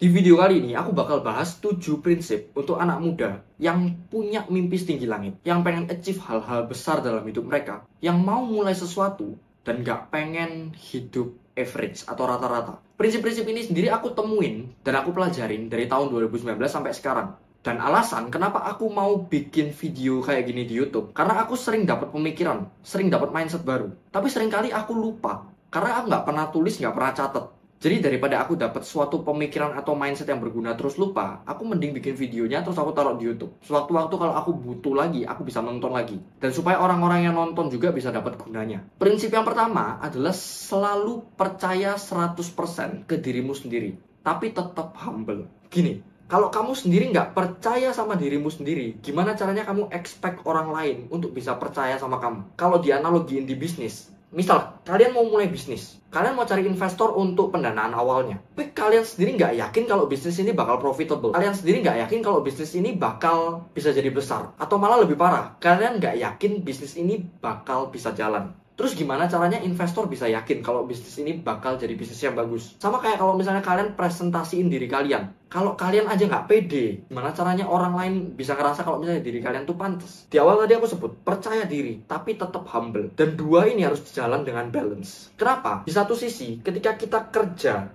Di video kali ini aku bakal bahas 7 prinsip untuk anak muda yang punya mimpi setinggi langit, yang pengen achieve hal-hal besar dalam hidup mereka, yang mau mulai sesuatu dan gak pengen hidup average atau rata-rata. Prinsip-prinsip ini sendiri aku temuin dan aku pelajarin dari tahun 2019 sampai sekarang. Dan alasan kenapa aku mau bikin video kayak gini di YouTube, karena aku sering dapat pemikiran, sering dapat mindset baru. Tapi seringkali aku lupa, karena aku nggak pernah tulis, nggak pernah catat. Jadi daripada aku dapat suatu pemikiran atau mindset yang berguna terus lupa, aku mending bikin videonya terus aku taruh di YouTube. Sewaktu-waktu kalau aku butuh lagi, aku bisa nonton lagi. Dan supaya orang-orang yang nonton juga bisa dapat gunanya. Prinsip yang pertama adalah selalu percaya 100% ke dirimu sendiri. Tapi tetap humble. Gini, kalau kamu sendiri nggak percaya sama dirimu sendiri, gimana caranya kamu expect orang lain untuk bisa percaya sama kamu? Kalau dianalogiin di bisnis, misal, kalian mau mulai bisnis, kalian mau cari investor untuk pendanaan awalnya, tapi kalian sendiri nggak yakin kalau bisnis ini bakal profitable. Kalian sendiri nggak yakin kalau bisnis ini bakal bisa jadi besar. Atau malah lebih parah, kalian nggak yakin bisnis ini bakal bisa jalan. Terus gimana caranya investor bisa yakin kalau bisnis ini bakal jadi bisnis yang bagus? Sama kayak kalau misalnya kalian presentasiin diri kalian. Kalau kalian aja nggak pede, gimana caranya orang lain bisa ngerasa kalau misalnya diri kalian tuh pantas? Di awal tadi aku sebut, percaya diri, tapi tetap humble. Dan dua ini harus jalan dengan balance. Kenapa? Di satu sisi, ketika kita kerja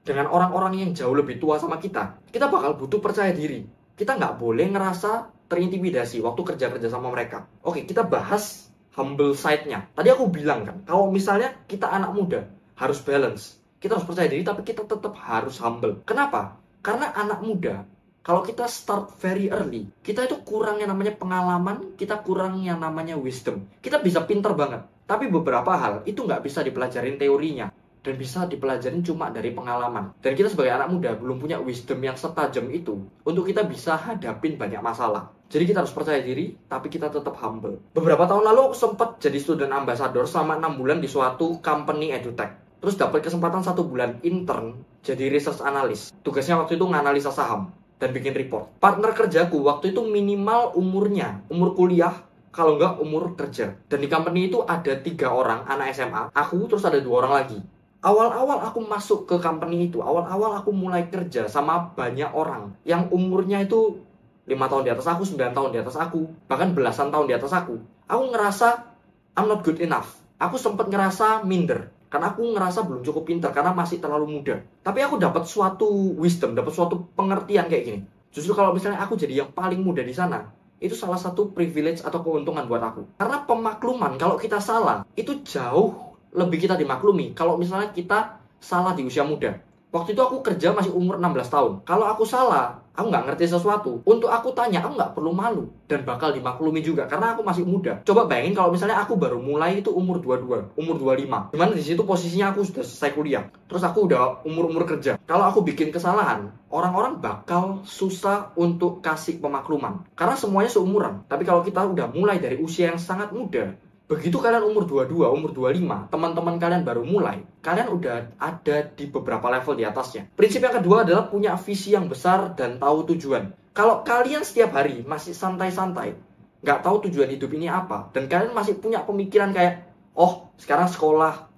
dengan orang-orang yang jauh lebih tua sama kita bakal butuh percaya diri. Kita nggak boleh ngerasa terintimidasi waktu kerja-kerja sama mereka. Oke, kita bahas humble side-nya. Tadi aku bilang kan, kalau misalnya kita anak muda, harus balance. Kita harus percaya diri, tapi kita tetap harus humble. Kenapa? Karena anak muda, kalau kita start very early, kita itu kurang yang namanya pengalaman, kita kurang yang namanya wisdom. Kita bisa pinter banget, tapi beberapa hal itu nggak bisa dipelajarin teorinya, dan bisa dipelajarin cuma dari pengalaman. Dan kita sebagai anak muda belum punya wisdom yang setajam itu untuk kita bisa hadapin banyak masalah. Jadi kita harus percaya diri, tapi kita tetap humble. Beberapa tahun lalu aku sempat jadi student ambassador selama 6 bulan di suatu company edutech. Terus dapat kesempatan 1 bulan intern jadi research analyst. Tugasnya waktu itu nganalisa saham dan bikin report. Partner kerjaku waktu itu minimal umurnya, umur kuliah, kalau nggak umur kerja. Dan di company itu ada 3 orang anak SMA, aku terus ada 2 orang lagi. Awal-awal aku masuk ke company itu, awal-awal aku mulai kerja sama banyak orang yang umurnya itu 5 tahun di atas aku, 9 tahun di atas aku, bahkan belasan tahun di atas aku. Aku ngerasa I'm not good enough. Aku sempat ngerasa minder, karena aku ngerasa belum cukup pintar, karena masih terlalu muda. Tapi aku dapat suatu wisdom, dapat suatu pengertian kayak gini. Justru kalau misalnya aku jadi yang paling muda di sana, itu salah satu privilege atau keuntungan buat aku. Karena pemakluman kalau kita salah, itu jauh lebih kita dimaklumi kalau misalnya kita salah di usia muda. Waktu itu aku kerja masih umur 16 tahun. Kalau aku salah, aku nggak ngerti sesuatu, untuk aku tanya, aku nggak perlu malu. Dan bakal dimaklumi juga, karena aku masih muda. Coba bayangin kalau misalnya aku baru mulai itu umur 22, umur 25. Dimana di situ posisinya aku sudah selesai kuliah. Terus aku udah umur-umur kerja. Kalau aku bikin kesalahan, orang-orang bakal susah untuk kasih pemakluman. Karena semuanya seumuran. Tapi kalau kita udah mulai dari usia yang sangat muda, begitu kalian umur 22, umur 25, teman-teman kalian baru mulai, kalian udah ada di beberapa level di atasnya. Prinsip yang kedua adalah punya visi yang besar dan tahu tujuan. Kalau kalian setiap hari masih santai-santai, nggak tahu tujuan hidup ini apa, dan kalian masih punya pemikiran kayak, oh sekarang sekolah,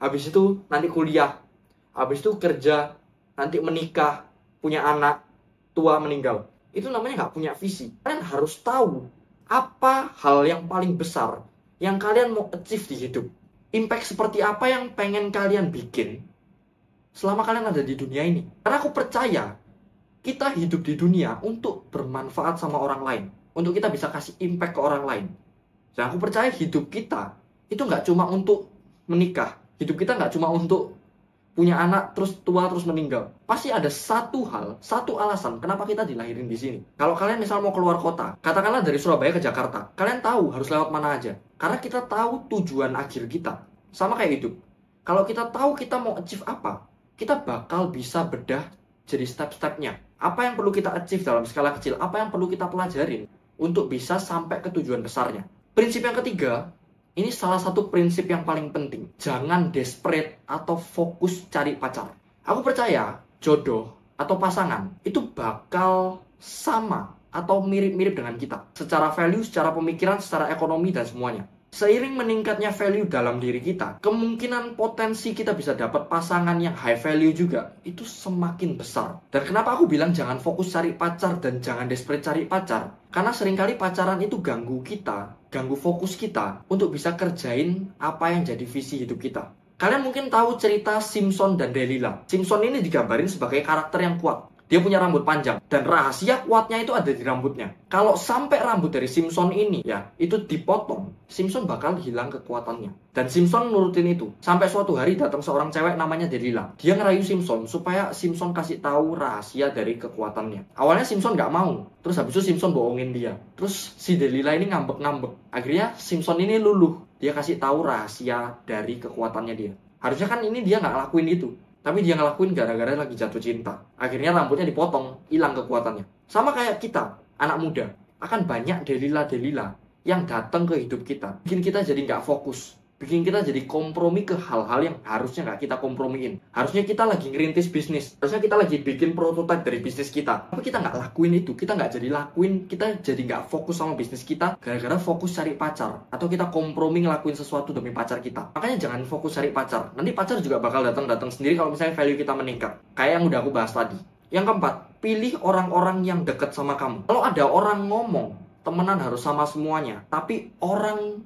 habis itu nanti kuliah, habis itu kerja, nanti menikah, punya anak, tua meninggal. Itu namanya nggak punya visi. Kalian harus tahu apa hal yang paling besar yang kalian mau achieve di hidup. Impact seperti apa yang pengen kalian bikin selama kalian ada di dunia ini. Karena aku percaya kita hidup di dunia untuk bermanfaat sama orang lain, untuk kita bisa kasih impact ke orang lain. Dan aku percaya hidup kita itu nggak cuma untuk menikah, hidup kita nggak cuma untuk punya anak terus tua terus meninggal. Pasti ada satu hal, satu alasan kenapa kita dilahirin di sini. Kalau kalian misal mau keluar kota, katakanlah dari Surabaya ke Jakarta, kalian tahu harus lewat mana aja. Karena kita tahu tujuan akhir kita. Sama kayak hidup. Kalau kita tahu kita mau achieve apa, kita bakal bisa bedah jadi step-stepnya. Apa yang perlu kita achieve dalam skala kecil, apa yang perlu kita pelajarin untuk bisa sampai ke tujuan besarnya. Prinsip yang ketiga, ini salah satu prinsip yang paling penting. Jangan desperate atau fokus cari pacar. Aku percaya jodoh atau pasangan itu bakal sama atau mirip-mirip dengan kita. Secara value, secara pemikiran, secara ekonomi, dan semuanya. Seiring meningkatnya value dalam diri kita, kemungkinan potensi kita bisa dapat pasangan yang high value juga itu semakin besar. Dan kenapa aku bilang jangan fokus cari pacar dan jangan desperate cari pacar? Karena seringkali pacaran itu ganggu kita, ganggu fokus kita untuk bisa kerjain apa yang jadi visi hidup kita. Kalian mungkin tahu cerita Simpson dan Delilah. Simpson ini digambarin sebagai karakter yang kuat. Dia punya rambut panjang, dan rahasia kuatnya itu ada di rambutnya. Kalau sampai rambut dari Simpson ini, ya, itu dipotong, Simpson bakal hilang kekuatannya. Dan Simpson nurutin itu. Sampai suatu hari datang seorang cewek namanya Delilah. Dia ngerayu Simpson supaya Simpson kasih tahu rahasia dari kekuatannya. Awalnya Simpson nggak mau. Terus habis itu Simpson bohongin dia. Terus si Delilah ini ngambek-ngambek. Akhirnya Simpson ini luluh. Dia kasih tahu rahasia dari kekuatannya dia. Harusnya kan ini dia nggak lakuin itu. Tapi dia ngelakuin gara-gara lagi jatuh cinta. Akhirnya rambutnya dipotong, hilang kekuatannya. Sama kayak kita, anak muda. Akan banyak Delilah-Delilah yang datang ke hidup kita. Bikin kita jadi nggak fokus. Bikin kita jadi kompromi ke hal-hal yang harusnya nggak kita kompromiin. Harusnya kita lagi ngerintis bisnis. Harusnya kita lagi bikin prototipe dari bisnis kita. Tapi kita nggak lakuin itu. Kita nggak jadi lakuin. Kita jadi nggak fokus sama bisnis kita. Gara-gara fokus cari pacar. Atau kita kompromi ngelakuin sesuatu demi pacar kita. Makanya jangan fokus cari pacar. Nanti pacar juga bakal datang sendiri kalau misalnya value kita meningkat. Kayak yang udah aku bahas tadi. Yang keempat, pilih orang-orang yang dekat sama kamu. Kalau ada orang ngomong, temenan harus sama semuanya. Tapi orang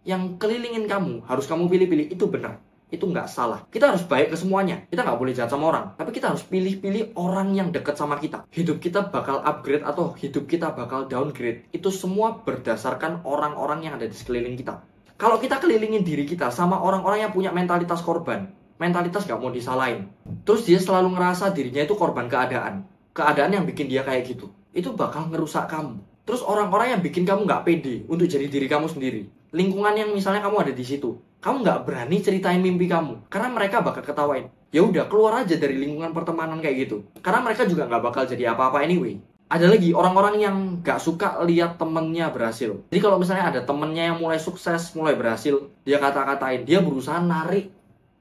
yang kelilingin kamu, harus kamu pilih-pilih, itu benar. Itu nggak salah. Kita harus baik ke semuanya. Kita nggak boleh jahat sama orang. Tapi kita harus pilih-pilih orang yang dekat sama kita. Hidup kita bakal upgrade atau hidup kita bakal downgrade. Itu semua berdasarkan orang-orang yang ada di sekeliling kita. Kalau kita kelilingin diri kita sama orang-orang yang punya mentalitas korban, mentalitas nggak mau disalahin, terus dia selalu ngerasa dirinya itu korban keadaan. Keadaan yang bikin dia kayak gitu. Itu bakal ngerusak kamu. Terus orang-orang yang bikin kamu nggak pede untuk jadi diri kamu sendiri. Lingkungan yang misalnya kamu ada di situ, kamu nggak berani ceritain mimpi kamu, karena mereka bakal ketawain. Ya udah, keluar aja dari lingkungan pertemanan kayak gitu, karena mereka juga nggak bakal jadi apa-apa anyway. Ada lagi orang-orang yang nggak suka lihat temennya berhasil. Jadi kalau misalnya ada temennya yang mulai sukses, mulai berhasil, dia kata-katain, dia berusaha narik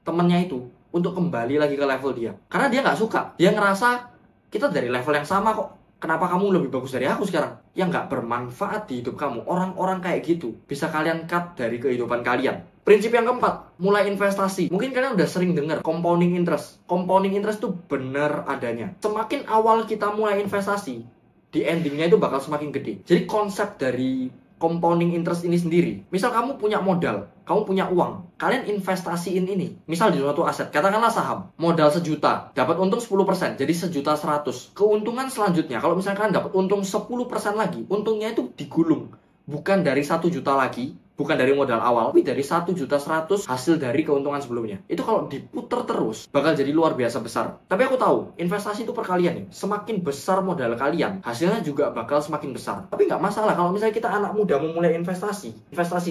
temennya itu untuk kembali lagi ke level dia, karena dia nggak suka. Dia ngerasa kita dari level yang sama kok. Kenapa kamu lebih bagus dari aku sekarang? Yang nggak bermanfaat di hidup kamu. Orang-orang kayak gitu bisa kalian cut dari kehidupan kalian. Prinsip yang keempat, mulai investasi. Mungkin kalian udah sering dengar compounding interest. Compounding interest itu benar adanya. Semakin awal kita mulai investasi, di endingnya itu bakal semakin gede. Jadi konsep dari compounding interest ini sendiri, misal kamu punya modal, kamu punya uang, kalian investasiin ini, misal di suatu aset, katakanlah saham, modal 1 juta, dapat untung 10%, jadi 1.100.000. Keuntungan selanjutnya, kalau misalnya kalian dapat untung 10% lagi, untungnya itu digulung, bukan dari 1 juta lagi, bukan dari modal awal, tapi dari 1.100.000 hasil dari keuntungan sebelumnya. Itu kalau diputer terus, bakal jadi luar biasa besar. Tapi aku tahu, investasi itu perkalian ya. Semakin besar modal kalian, hasilnya juga bakal semakin besar. Tapi nggak masalah kalau misalnya kita anak muda memulai investasi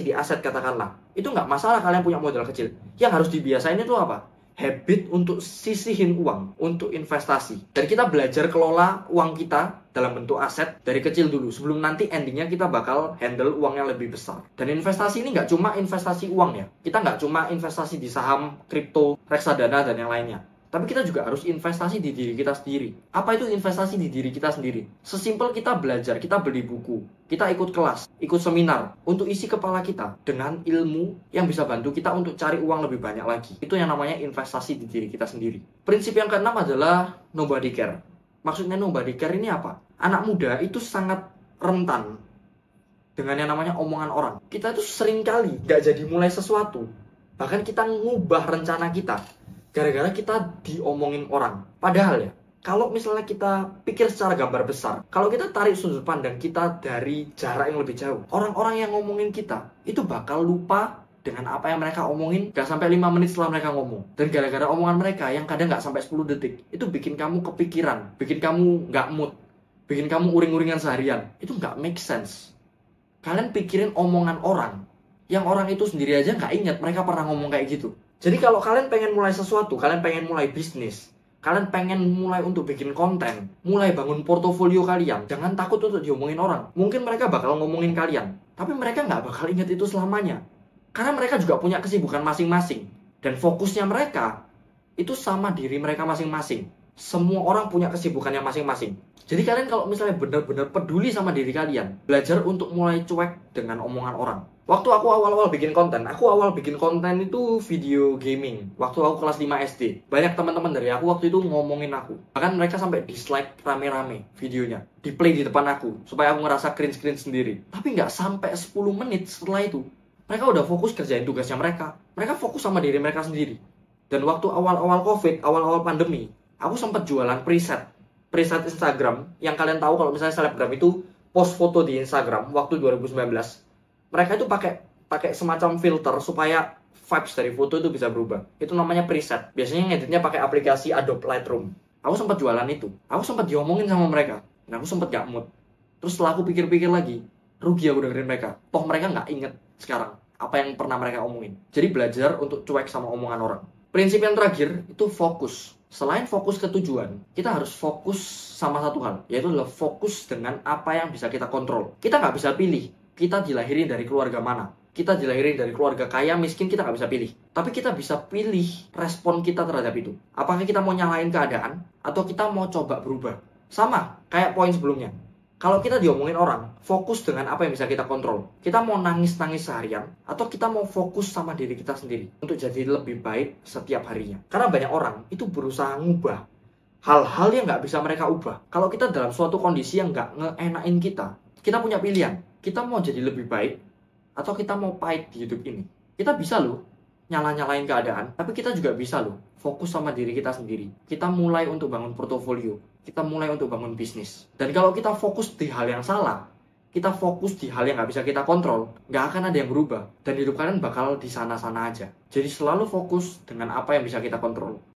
di aset katakanlah. Itu nggak masalah kalian punya modal kecil. Yang harus dibiasain itu apa? Habit untuk sisihin uang, untuk investasi. Dan kita belajar kelola uang kita dalam bentuk aset dari kecil dulu. Sebelum nanti endingnya kita bakal handle uang yang lebih besar. Dan investasi ini nggak cuma investasi uang ya. Kita nggak cuma investasi di saham, kripto, reksadana, dan yang lainnya. Tapi kita juga harus investasi di diri kita sendiri. Apa itu investasi di diri kita sendiri? Sesimpel kita belajar, kita beli buku, kita ikut kelas, ikut seminar, untuk isi kepala kita dengan ilmu yang bisa bantu kita untuk cari uang lebih banyak lagi. Itu yang namanya investasi di diri kita sendiri. Prinsip yang keenam adalah nobody care. Maksudnya nobody care ini apa? Anak muda itu sangat rentan dengan yang namanya omongan orang. Kita itu seringkali gak jadi mulai sesuatu. Bahkan kita ngubah rencana kita gara-gara kita diomongin orang. Padahal ya, kalau misalnya kita pikir secara gambar besar, kalau kita tarik sudut pandang kita dari jarak yang lebih jauh, orang-orang yang ngomongin kita itu bakal lupa dengan apa yang mereka omongin gak sampai 5 menit setelah mereka ngomong. Dan gara-gara omongan mereka yang kadang gak sampai 10 detik, itu bikin kamu kepikiran, bikin kamu gak mood, bikin kamu uring-uringan seharian. Itu gak make sense. Kalian pikirin omongan orang, yang orang itu sendiri aja gak ingat mereka pernah ngomong kayak gitu. Jadi kalau kalian pengen mulai sesuatu, kalian pengen mulai bisnis, kalian pengen mulai untuk bikin konten, mulai bangun portofolio kalian, jangan takut untuk diomongin orang. Mungkin mereka bakal ngomongin kalian, tapi mereka nggak bakal ingat itu selamanya. Karena mereka juga punya kesibukan masing-masing. Dan fokusnya mereka, itu sama diri mereka masing-masing. Semua orang punya kesibukannya masing-masing. Jadi kalian kalau misalnya benar-benar peduli sama diri kalian, belajar untuk mulai cuek dengan omongan orang. Waktu aku awal-awal bikin konten itu video gaming. Waktu aku kelas 5 SD. Banyak teman-teman dari aku waktu itu ngomongin aku. Bahkan mereka sampai dislike rame-rame videonya. Di play di depan aku, supaya aku ngerasa cringe-cringe sendiri. Tapi nggak sampai 10 menit setelah itu, mereka udah fokus kerjain tugasnya mereka. Mereka fokus sama diri mereka sendiri. Dan waktu awal-awal COVID, awal-awal pandemi, aku sempat jualan preset Instagram. Yang kalian tahu kalau misalnya selebgram itu post foto di Instagram waktu 2019. Mereka itu pakai semacam filter supaya vibes dari foto itu bisa berubah. Itu namanya preset. Biasanya ngeditnya pakai aplikasi Adobe Lightroom. Aku sempat jualan itu. Aku sempat diomongin sama mereka. Dan aku sempat gak mood. Terus setelah aku pikir-pikir lagi, rugi aku dengerin mereka. Toh mereka gak inget sekarang apa yang pernah mereka omongin. Jadi belajar untuk cuek sama omongan orang. Prinsip yang terakhir itu fokus. Selain fokus ke tujuan, kita harus fokus sama satu hal, yaitu adalah fokus dengan apa yang bisa kita kontrol. Kita nggak bisa pilih kita dilahirin dari keluarga mana. Kita dilahirin dari keluarga kaya, miskin, kita nggak bisa pilih. Tapi kita bisa pilih respon kita terhadap itu. Apakah kita mau nyalain keadaan, atau kita mau coba berubah. Sama, kayak poin sebelumnya. Kalau kita diomongin orang, fokus dengan apa yang bisa kita kontrol. Kita mau nangis-nangis seharian, atau kita mau fokus sama diri kita sendiri untuk jadi lebih baik setiap harinya. Karena banyak orang itu berusaha ngubah hal-hal yang nggak bisa mereka ubah. Kalau kita dalam suatu kondisi yang nggak ngeenakin kita punya pilihan. Kita mau jadi lebih baik, atau kita mau pahit di hidup ini. Kita bisa loh nyala-nyalain keadaan, tapi kita juga bisa loh fokus sama diri kita sendiri. Kita mulai untuk bangun portofolio. Kita mulai untuk bangun bisnis. Dan kalau kita fokus di hal yang salah, kita fokus di hal yang nggak bisa kita kontrol, nggak akan ada yang berubah. Dan hidup kalian bakal di sana-sana aja. Jadi selalu fokus dengan apa yang bisa kita kontrol.